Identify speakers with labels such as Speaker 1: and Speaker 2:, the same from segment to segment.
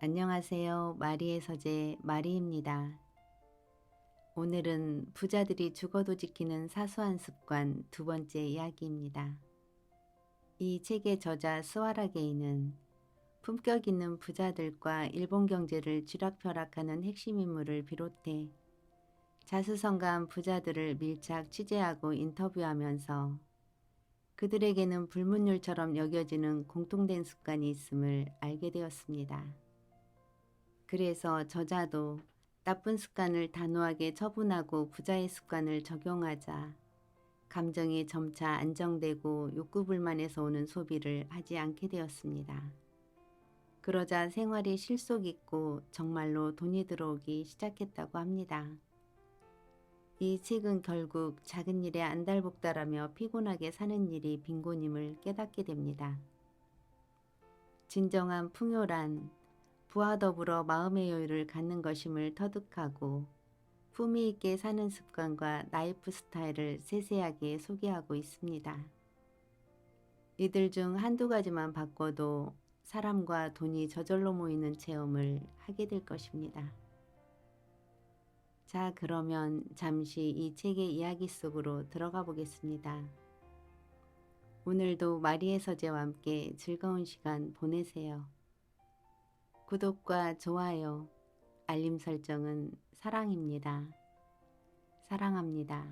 Speaker 1: 안녕하세요. 마리의 서재 마리입니다. 오늘은 부자들이 죽어도 지키는 사소한 습관 두 번째 이야기입니다. 이 책의 저자 스와라게이는 품격 있는 부자들과 일본 경제를 쥐락펴락하는 핵심 인물을 비롯해 자수성가한 부자들을 밀착 취재하고 인터뷰하면서 그들에게는 불문율처럼 여겨지는 공통된 습관이 있음을 알게 되었습니다. 그래서 저자도 나쁜 습관을 단호하게 처분하고 부자의 습관을 적용하자 감정이 점차 안정되고 욕구불만에서 오는 소비를 하지 않게 되었습니다. 그러자 생활이 실속 있고 정말로 돈이 들어오기 시작했다고 합니다. 이 책은 결국 작은 일에 안달복달하며 피곤하게 사는 일이 빈곤임을 깨닫게 됩니다. 진정한 풍요란 부와 더불어 마음의 여유를 갖는 것임을 터득하고 품위 있게 사는 습관과 라이프 스타일을 세세하게 소개하고 있습니다. 이들 중 한두 가지만 바꿔도 사람과 돈이 저절로 모이는 체험을 하게 될 것입니다. 자, 그러면 잠시 이 책의 이야기 속으로 들어가 보겠습니다. 오늘도 마리의 서재와 함께 즐거운 시간 보내세요. 구독과 좋아요, 알림 설정은 사랑입니다. 사랑합니다.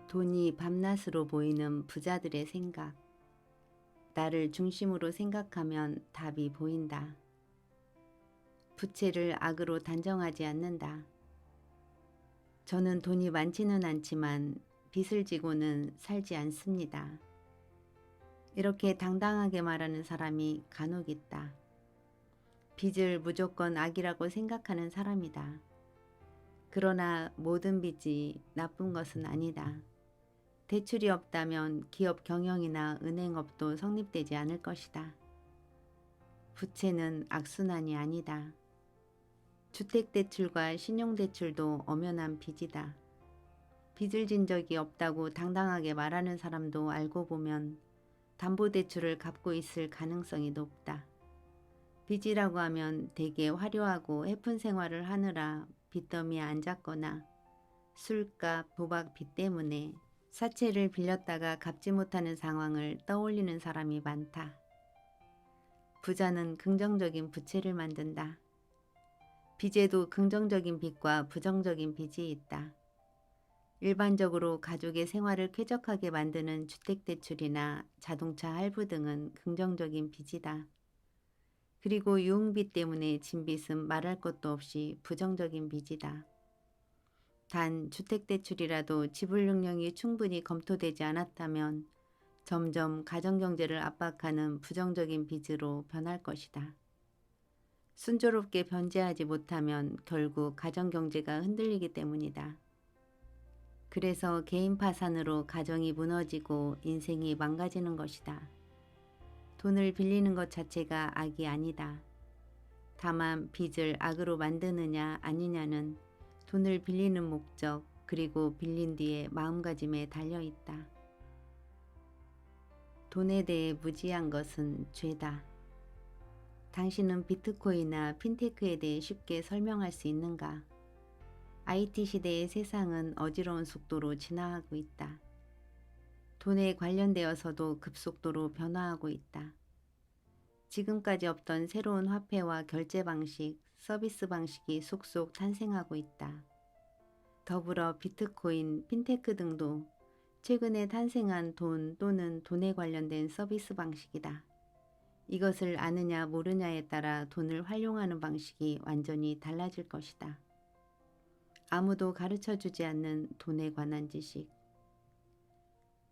Speaker 1: 돈이 밤낮으로 보이는 부자들의 생각. 나를 중심으로 생각하면 답이 보인다. 부채를 악으로 단정하지 않는다. 저는 돈이 많지는 않지만 빚을 지고는 살지 않습니다. 이렇게 당당하게 말하는 사람이 간혹 있다. 빚을 무조건 악이라고 생각하는 사람이다. 그러나 모든 빚이 나쁜 것은 아니다. 대출이 없다면 기업 경영이나 은행업도 성립되지 않을 것이다. 부채는 악순환이 아니다. 주택대출과 신용대출도 엄연한 빚이다. 빚을 진 적이 없다고 당당하게 말하는 사람도 알고 보면 담보대출을 갚고 있을 가능성이 높다. 빚이라고 하면 대개 화려하고 해픈 생활을 하느라 빚더미에 앉았거나 술값, 도박 빚 때문에 사채를 빌렸다가 갚지 못하는 상황을 떠올리는 사람이 많다. 부자는 긍정적인 부채를 만든다. 빚에도 긍정적인 빚과 부정적인 빚이 있다. 일반적으로 가족의 생활을 쾌적하게 만드는 주택대출이나 자동차 할부 등은 긍정적인 빚이다. 그리고 유흥비 때문에 진 빚은 말할 것도 없이 부정적인 빚이다. 단 주택대출이라도 지불 능력이 충분히 검토되지 않았다면 점점 가정경제를 압박하는 부정적인 빚으로 변할 것이다. 순조롭게 변제하지 못하면 결국 가정경제가 흔들리기 때문이다. 그래서 개인 파산으로 가정이 무너지고 인생이 망가지는 것이다. 돈을 빌리는 것 자체가 악이 아니다. 다만 빚을 악으로 만드느냐 아니냐는 돈을 빌리는 목적 그리고 빌린 뒤의 마음가짐에 달려있다. 돈에 대해 무지한 것은 죄다. 당신은 비트코인이나 핀테크에 대해 쉽게 설명할 수 있는가? IT 시대의 세상은 어지러운 속도로 진화하고 있다. 돈에 관련되어서도 급속도로 변화하고 있다. 지금까지 없던 새로운 화폐와 결제 방식, 서비스 방식이 속속 탄생하고 있다. 더불어 비트코인, 핀테크 등도 최근에 탄생한 돈 또는 돈에 관련된 서비스 방식이다. 이것을 아느냐 모르냐에 따라 돈을 활용하는 방식이 완전히 달라질 것이다. 아무도 가르쳐주지 않는 돈에 관한 지식.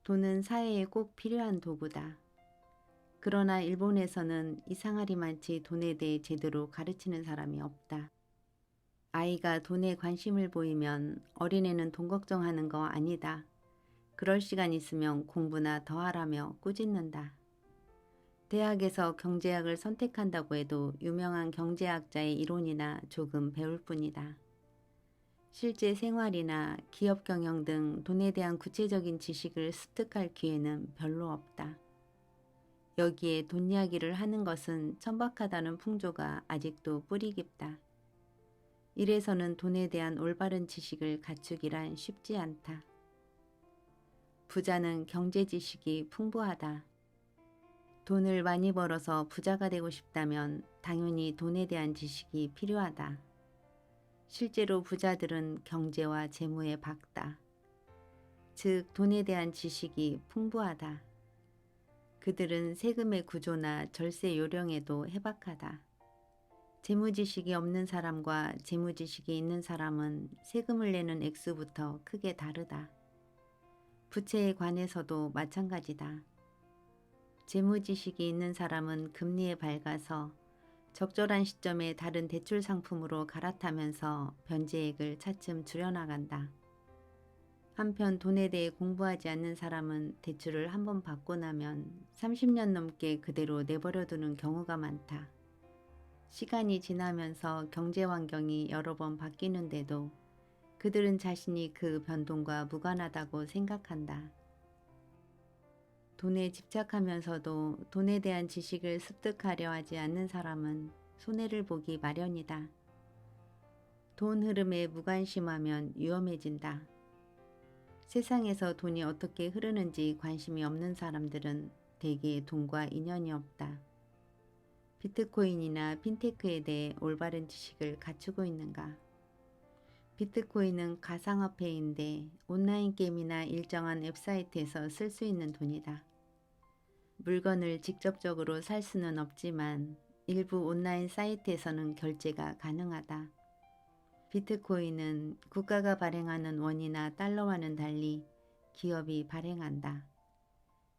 Speaker 1: 돈은 사회에 꼭 필요한 도구다. 그러나 일본에서는 이상하리만치 돈에 대해 제대로 가르치는 사람이 없다. 아이가 돈에 관심을 보이면 어린애는 돈 걱정하는 거 아니다. 그럴 시간 있으면 공부나 더 하라며 꾸짖는다. 대학에서 경제학을 선택한다고 해도 유명한 경제학자의 이론이나 조금 배울 뿐이다. 실제 생활이나 기업 경영 등 돈에 대한 구체적인 지식을 습득할 기회는 별로 없다. 여기에 돈 이야기를 하는 것은 천박하다는 풍조가 아직도 뿌리 깊다. 이래서는 돈에 대한 올바른 지식을 갖추기란 쉽지 않다. 부자는 경제 지식이 풍부하다. 돈을 많이 벌어서 부자가 되고 싶다면 당연히 돈에 대한 지식이 필요하다. 실제로 부자들은 경제와 재무에 밝다. 즉 돈에 대한 지식이 풍부하다. 그들은 세금의 구조나 절세 요령에도 해박하다. 재무지식이 없는 사람과 재무지식이 있는 사람은 세금을 내는 액수부터 크게 다르다. 부채에 관해서도 마찬가지다. 재무지식이 있는 사람은 금리에 밝아서 적절한 시점에 다른 대출 상품으로 갈아타면서 변제액을 차츰 줄여나간다. 한편 돈에 대해 공부하지 않는 사람은 대출을 한번 받고 나면 30년 넘게 그대로 내버려두는 경우가 많다. 시간이 지나면서 경제 환경이 여러 번 바뀌는데도 그들은 자신이 그 변동과 무관하다고 생각한다. 돈에 집착하면서도 돈에 대한 지식을 습득하려 하지 않는 사람은 손해를 보기 마련이다. 돈 흐름에 무관심하면 위험해진다. 세상에서 돈이 어떻게 흐르는지 관심이 없는 사람들은 대개 돈과 인연이 없다. 비트코인이나 핀테크에 대해 올바른 지식을 갖추고 있는가? 비트코인은 가상화폐인데 온라인 게임이나 일정한 웹사이트에서 쓸 수 있는 돈이다. 물건을 직접적으로 살 수는 없지만 일부 온라인 사이트에서는 결제가 가능하다. 비트코인은 국가가 발행하는 원이나 달러와는 달리 기업이 발행한다.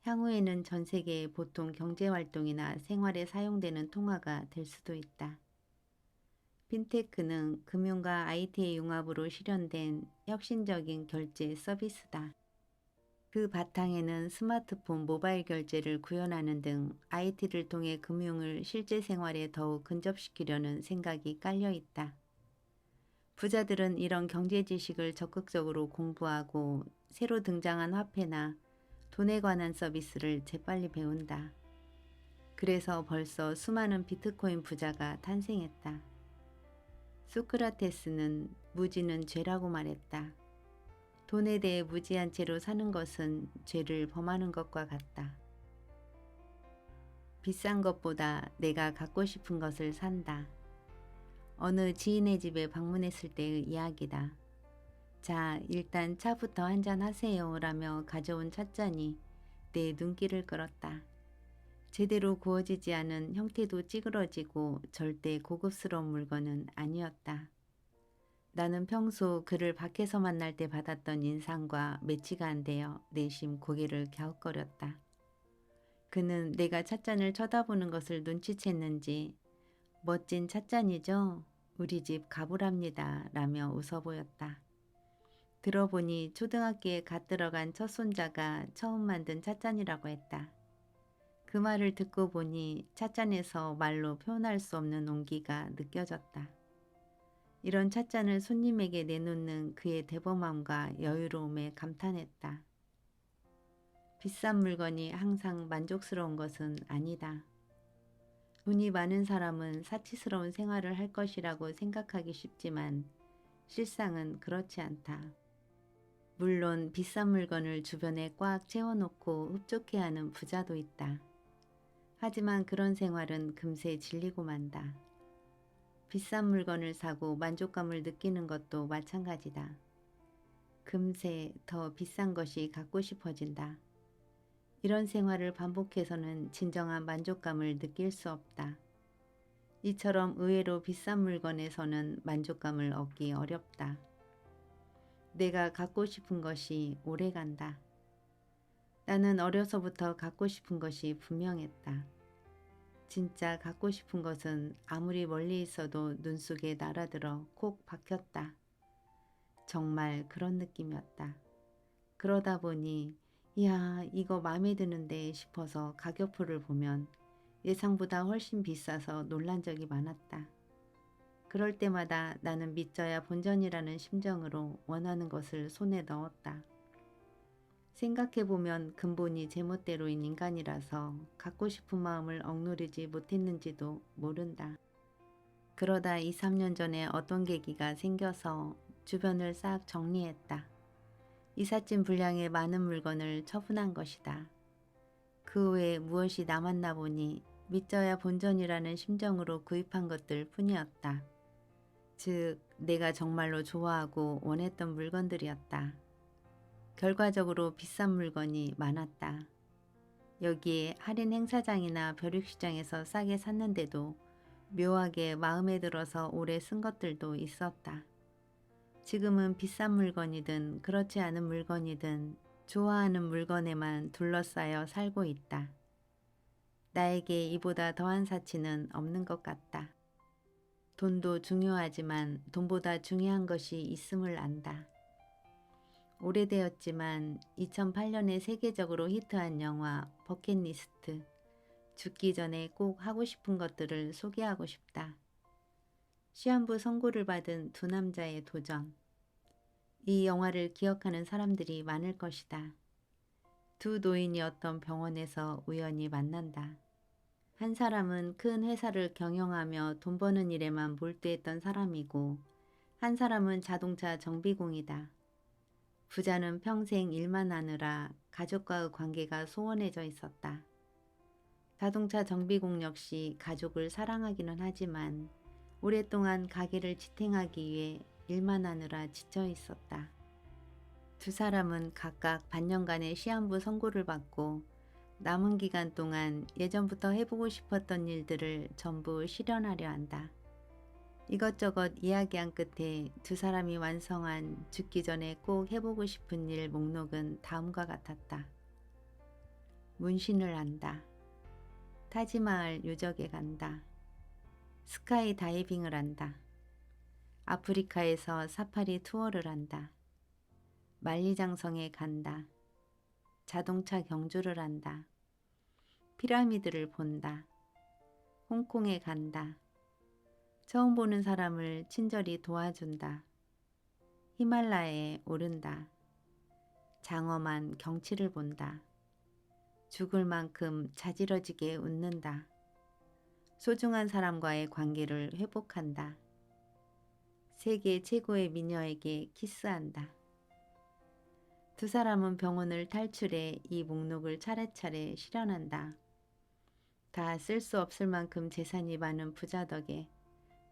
Speaker 1: 향후에는 전 세계의 보통 경제활동이나 생활에 사용되는 통화가 될 수도 있다. 핀테크는 금융과 IT의 융합으로 실현된 혁신적인 결제 서비스다. 그 바탕에는 스마트폰 모바일 결제를 구현하는 등 IT를 통해 금융을 실제 생활에 더욱 근접시키려는 생각이 깔려 있다. 부자들은 이런 경제 지식을 적극적으로 공부하고 새로 등장한 화폐나 돈에 관한 서비스를 재빨리 배운다. 그래서 벌써 수많은 비트코인 부자가 탄생했다. 소크라테스는 무지는 죄라고 말했다. 돈에 대해 무지한 채로 사는 것은 죄를 범하는 것과 같다. 비싼 것보다 내가 갖고 싶은 것을 산다. 어느 지인의 집에 방문했을 때의 이야기다. 자, 일단 차부터 한잔 하세요 라며 가져온 찻잔이 내 눈길을 끌었다. 제대로 구워지지 않은 형태도 찌그러지고 절대 고급스러운 물건은 아니었다. 나는 평소 그를 밖에서 만날 때 받았던 인상과 매치가 안 되어 내심 고개를 갸웃거렸다. 그는 내가 찻잔을 쳐다보는 것을 눈치챘는지 멋진 찻잔이죠? 우리 집 가부랍니다 라며 웃어 보였다. 들어보니 초등학교에 갓 들어간 첫 손자가 처음 만든 찻잔이라고 했다. 그 말을 듣고 보니 찻잔에서 말로 표현할 수 없는 온기가 느껴졌다. 이런 찻잔을 손님에게 내놓는 그의 대범함과 여유로움에 감탄했다. 비싼 물건이 항상 만족스러운 것은 아니다. 돈이 많은 사람은 사치스러운 생활을 할 것이라고 생각하기 쉽지만 실상은 그렇지 않다. 물론 비싼 물건을 주변에 꽉 채워놓고 흡족해하는 부자도 있다. 하지만 그런 생활은 금세 질리고 만다. 비싼 물건을 사고 만족감을 느끼는 것도 마찬가지다. 금세 더 비싼 것이 갖고 싶어진다. 이런 생활을 반복해서는 진정한 만족감을 느낄 수 없다. 이처럼 의외로 비싼 물건에서는 만족감을 얻기 어렵다. 내가 갖고 싶은 것이 오래간다. 나는 어려서부터 갖고 싶은 것이 분명했다. 진짜 갖고 싶은 것은 아무리 멀리 있어도 눈 속에 날아들어 콕 박혔다. 정말 그런 느낌이었다. 그러다 보니 이야 이거 마음에 드는데 싶어서 가격표를 보면 예상보다 훨씬 비싸서 놀란 적이 많았다. 그럴 때마다 나는 믿져야 본전이라는 심정으로 원하는 것을 손에 넣었다. 생각해보면 근본이 제멋대로인 인간이라서 갖고 싶은 마음을 억누르지 못했는지도 모른다. 그러다 2, 3년 전에 어떤 계기가 생겨서 주변을 싹 정리했다. 이삿짐 분량의 많은 물건을 처분한 것이다. 그 후에 무엇이 남았나 보니 믿져야 본전이라는 심정으로 구입한 것들 뿐이었다. 즉, 내가 정말로 좋아하고 원했던 물건들이었다. 결과적으로 비싼 물건이 많았다. 여기에 할인 행사장이나 벼룩시장에서 싸게 샀는데도 묘하게 마음에 들어서 오래 쓴 것들도 있었다. 지금은 비싼 물건이든 그렇지 않은 물건이든 좋아하는 물건에만 둘러싸여 살고 있다. 나에게 이보다 더한 사치는 없는 것 같다. 돈도 중요하지만 돈보다 중요한 것이 있음을 안다. 오래되었지만 2008년에 세계적으로 히트한 영화 버킷리스트, 죽기 전에 꼭 하고 싶은 것들을 소개하고 싶다. 시한부 선고를 받은 두 남자의 도전. 이 영화를 기억하는 사람들이 많을 것이다. 두 노인이 어떤 병원에서 우연히 만난다. 한 사람은 큰 회사를 경영하며 돈 버는 일에만 몰두했던 사람이고, 한 사람은 자동차 정비공이다. 부자는 평생 일만 하느라 가족과의 관계가 소원해져 있었다. 자동차 정비공 역시 가족을 사랑하기는 하지만 오랫동안 가게를 지탱하기 위해 일만 하느라 지쳐 있었다. 두 사람은 각각 반년간의 시한부 선고를 받고 남은 기간 동안 예전부터 해보고 싶었던 일들을 전부 실현하려 한다. 이것저것 이야기한 끝에 두 사람이 완성한 죽기 전에 꼭 해보고 싶은 일 목록은 다음과 같았다. 문신을 한다. 타지마할 유적에 간다. 스카이 다이빙을 한다. 아프리카에서 사파리 투어를 한다. 만리장성에 간다. 자동차 경주를 한다. 피라미드를 본다. 홍콩에 간다. 처음 보는 사람을 친절히 도와준다. 히말라야에 오른다. 장엄한 경치를 본다. 죽을 만큼 자지러지게 웃는다. 소중한 사람과의 관계를 회복한다. 세계 최고의 미녀에게 키스한다. 두 사람은 병원을 탈출해 이 목록을 차례차례 실현한다. 다 쓸 수 없을 만큼 재산이 많은 부자 덕에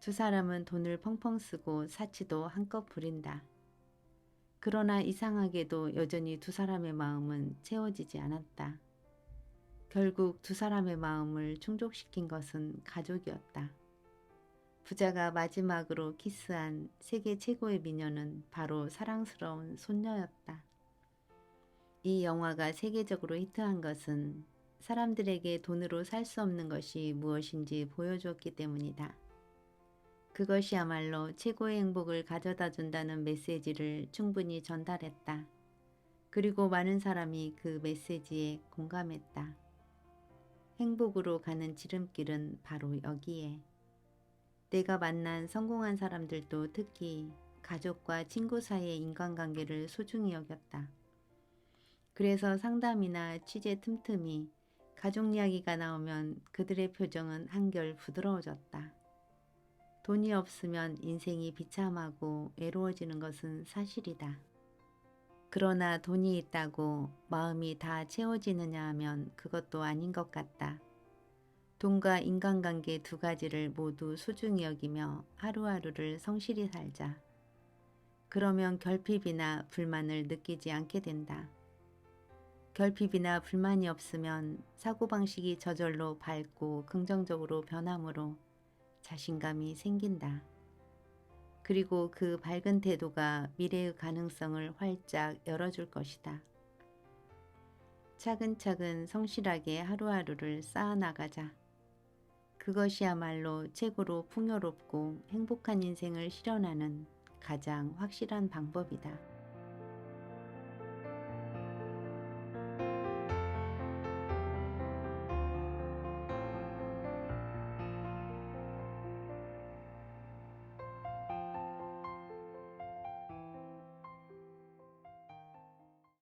Speaker 1: 두 사람은 돈을 펑펑 쓰고 사치도 한껏 부린다. 그러나 이상하게도 여전히 두 사람의 마음은 채워지지 않았다. 결국 두 사람의 마음을 충족시킨 것은 가족이었다. 부자가 마지막으로 키스한 세계 최고의 미녀는 바로 사랑스러운 손녀였다. 이 영화가 세계적으로 히트한 것은 사람들에게 돈으로 살 수 없는 것이 무엇인지 보여주었기 때문이다. 그것이야말로 최고의 행복을 가져다 준다는 메시지를 충분히 전달했다. 그리고 많은 사람이 그 메시지에 공감했다. 행복으로 가는 지름길은 바로 여기에. 내가 만난 성공한 사람들도 특히 가족과 친구 사이의 인간관계를 소중히 여겼다. 그래서 상담이나 취재 틈틈이 가족 이야기가 나오면 그들의 표정은 한결 부드러워졌다. 돈이 없으면 인생이 비참하고 외로워지는 것은 사실이다. 그러나 돈이 있다고 마음이 다 채워지느냐 하면 그것도 아닌 것 같다. 돈과 인간관계 두 가지를 모두 소중히 여기며 하루하루를 성실히 살자. 그러면 결핍이나 불만을 느끼지 않게 된다. 결핍이나 불만이 없으면 사고방식이 저절로 밝고 긍정적으로 변하므로 자신감이 생긴다. 그리고 그 밝은 태도가 미래의 가능성을 활짝 열어줄 것이다. 차근차근 성실하게 하루하루를 쌓아나가자. 그것이야말로 최고로 풍요롭고 행복한 인생을 실현하는 가장 확실한 방법이다.